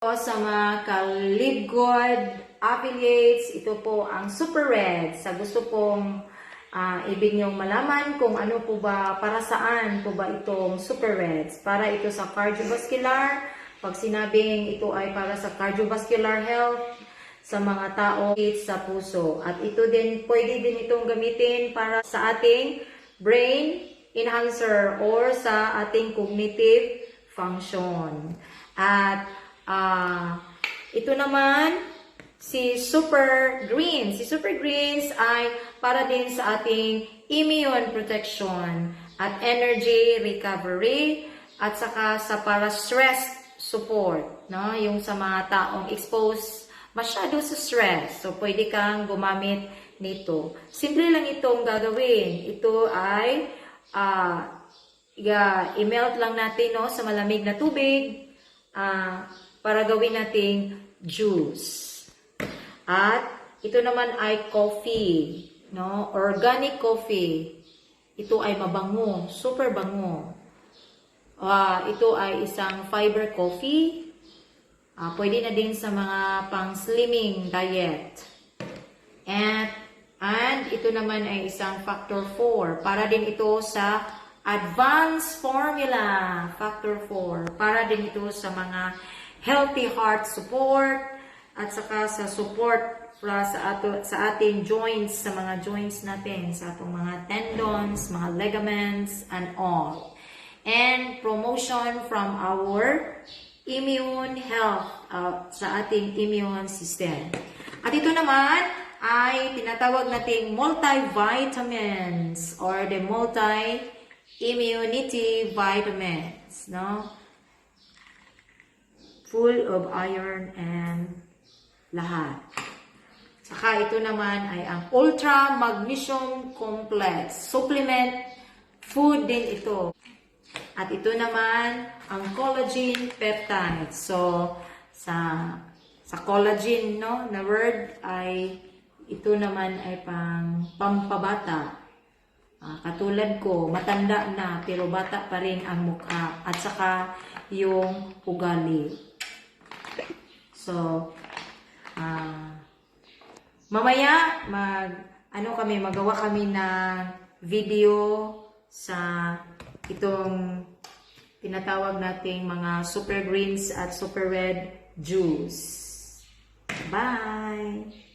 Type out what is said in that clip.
Sa mga Kalibgod affiliates, ito po ang Super Red. Sa gusto pong ibig niyong malaman kung ano po ba, para saan po ba itong Super Reds. Para ito sa cardiovascular, pag sinabing ito ay para sa cardiovascular health, sa mga tao sa puso. At ito din, pwede din itong gamitin para sa ating brain enhancer or sa ating cognitive function. At ito naman, si Super Greens. Si Super Greens ay para din sa ating immune protection at energy recovery at saka sa para stress support, no? Yung sa mga taong exposed masyado sa stress. So, pwede kang gumamit nito. Simple lang itong gagawin. Ito ay i-melt lang natin, no, sa malamig na tubig para gawin nating juice. At ito naman ay coffee, no? Organic coffee. Ito ay mabango, super bango. Ito ay isang fiber coffee. Pwede na din sa mga pang-slimming diet. And ito naman ay isang factor 4. Para din ito sa advanced formula, factor 4. Para din ito sa mga healthy heart support at saka sa support sa ating joints, sa mga joints natin, sa atong mga tendons, mga ligaments, and all. And promotion from our immune health, sa ating immune system. At ito naman ay tinatawag nating multivitamins or the multi-immunity vitamins, no? Full of iron and lahat. Saka ito naman ay ang Ultra Magnesium Complex supplement food din ito. At ito naman ang collagen peptides. So sa collagen, no, na word ay ito naman ay pampabata. Katulad ko, matanda na pero bata pa rin ang mukha at saka yung ugali. So, mamaya magawa kami na video sa itong tinatawag nating mga super greens at super red juice. Bye!